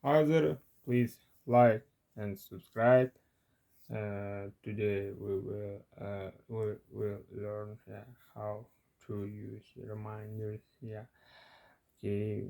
Either please like and subscribe. Today we will learn how to use reminders. Okay.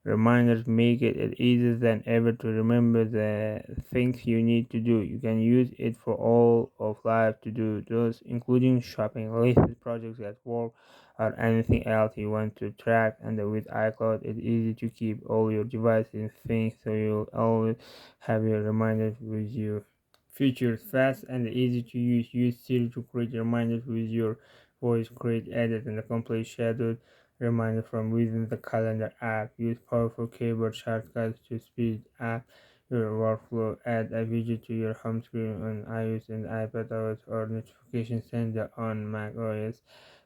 Reminders make it easier than ever to remember the things you need to do. You can use it for all of life to do those, including shopping lists, projects at work, or anything else you want to track. And with iCloud, it's easy to keep all your devices in sync, so you'll always have your reminders with you. Features fast and easy to use. Use Siri to create reminders with your voice, create, edit, and complete schedule reminder from within the calendar app. Use powerful keyboard shortcuts to speed up your workflow. Add a widget to your home screen on iOS and iPadOS or notification center on macOS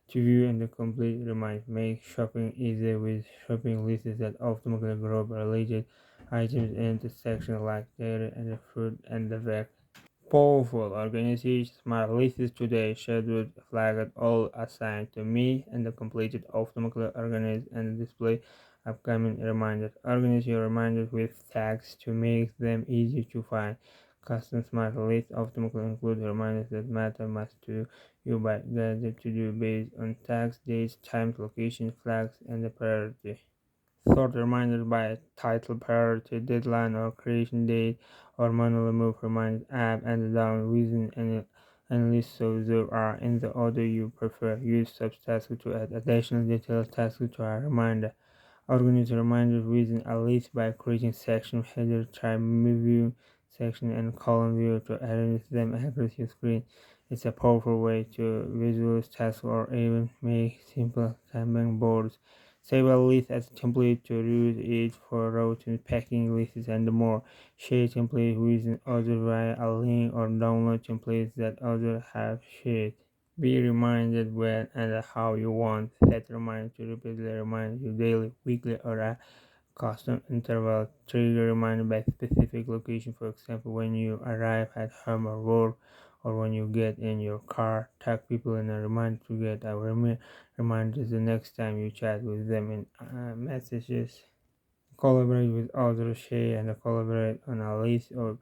to view and complete reminders. Make shopping easy with shopping lists that automatically group related items into sections like dairy and the fruit and the veg. Powerful organization smart lists today scheduled flagged all assigned to me and the completed automatically organize and display upcoming reminders. Organize your reminders with tags to make them easy to find. Custom smart lists automatically include reminders that matter most to you by guided to do based on tags, dates, times, location, flags, and the priority. Sort reminders by title, priority, deadline, or creation date, or manually move reminders up and down within any list so they are in the order you prefer. Use subtasks to add additional detailed tasks to a reminder. Organize reminders within a list by creating section header, time view, section, and column view to arrange them across your screen. It's a powerful way to visualize tasks or even make simple Kanban boards. Save a list as a template to use it for routing, packing lists, and more. Share templates with others via a link or download templates that others have shared. Be reminded when and how you want. Set reminders to repeatedly remind you daily, weekly, or a custom interval. Trigger reminder by specific location, for example, when you arrive at home or work, or when you get in your car. Tag people in a reminder to get a reminder the next time you chat with them in messages. Collaborate with others, share and collaborate on a list of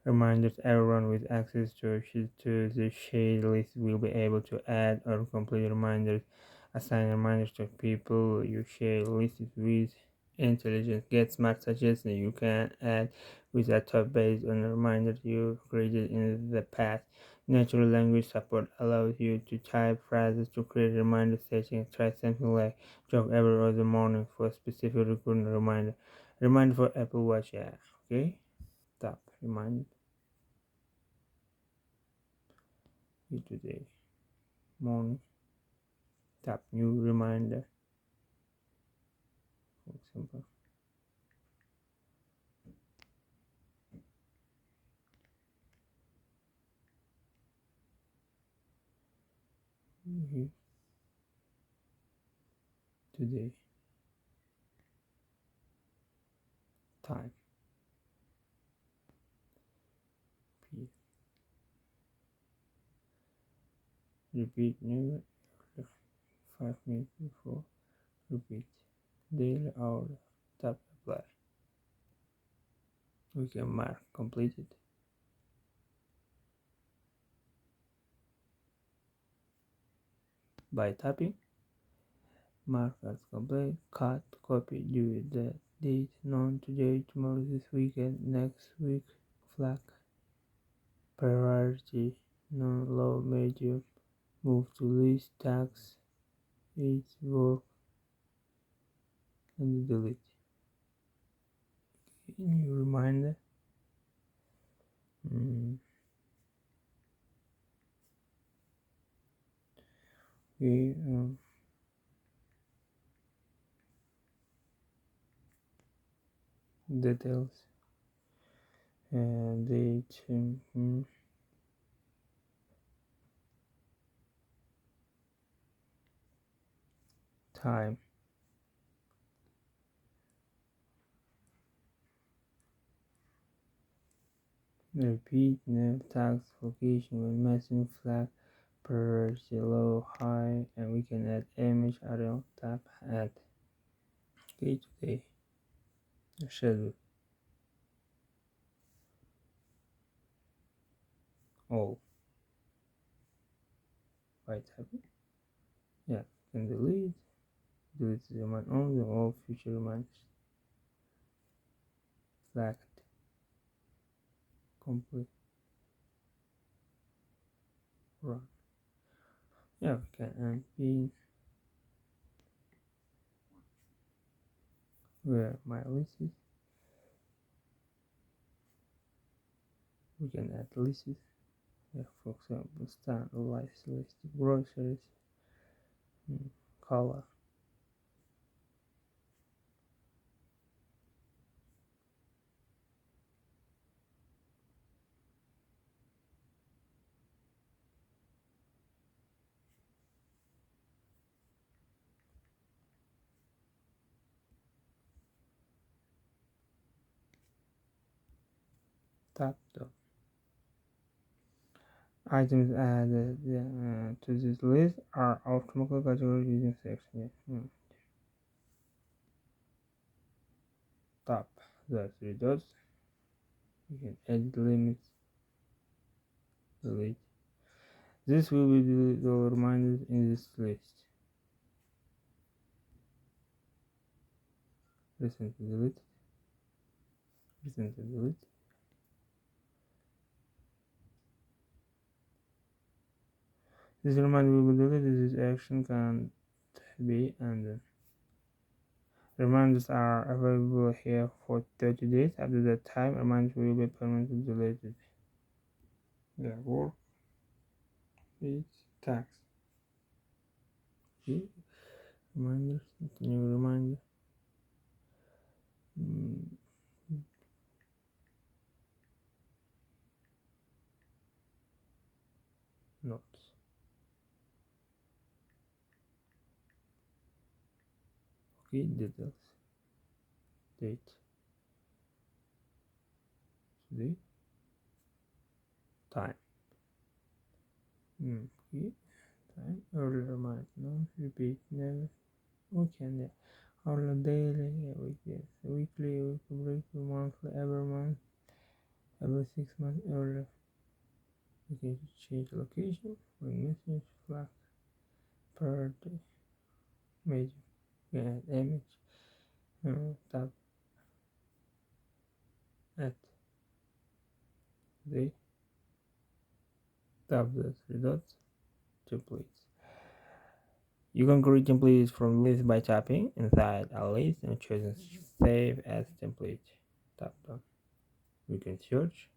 reminders. Everyone with access to the shared list will be able to add or complete reminders. Assign reminders to people you share lists with. Intelligence get smart suggestions you can add with a top based on reminders you created in the past. Natural language support allows you to type phrases to create reminder settings. Try something like jog every other morning for a specific recurring reminder. Reminder for Apple Watch, yeah. Okay? Tap remind you today. Morning. Tap new reminder. For example. Today. Time. P. Repeat new 5 minutes before. Repeat. Daily hour. Tap apply. We can mark completed by tapping. Mark as complete. Cut. Copy. Do the date known today, tomorrow, this weekend, next week. Flag. Priority. Non low medium. Move to list. Tags. Each work and delete. New reminder. Mm, okay. Details and date. Time. Repeat name tags location with messaging flag priority low high, and we can add image audio. Tap add. Okay, today schedule all by tapping. Yeah, can delete the remind only all future reminders. Select complete run. Yeah, we can add pin where my list is. We can add lists. Yeah, for example, standardized list, groceries, color. Tab dot. Items added to this list are automatically categorized using section. Yeah. Tab the three dots. You can edit limits, delete. This will be the reminders in this list. Recently deleted. Recently deleted. This reminder will be deleted. This action can't be undone. Reminders are available here for 30 days. After that time, reminders will be permanently deleted. The work is tax. Okay. Reminders, new reminder. Notes. Okay, details. Date. Today. Time. Okay. Time. Earlier remind. No. Repeat. Never. Okay. Yeah. Hourly, daily, yeah, weekly, weekly, monthly, every month, every 6 months. Earlier. Okay, change location, bring message, flag, per day, major, add image, tab, at the tab the three dots, templates. You can create templates from list by tapping inside a list and choosing save as template. Tap done. You can search.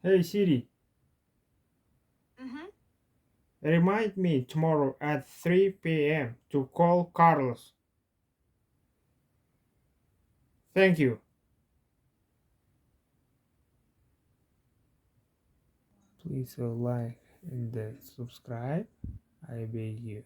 Hey Siri, remind me tomorrow at 3 p.m. to call Carlos. Thank you. Please like and subscribe. I beg you.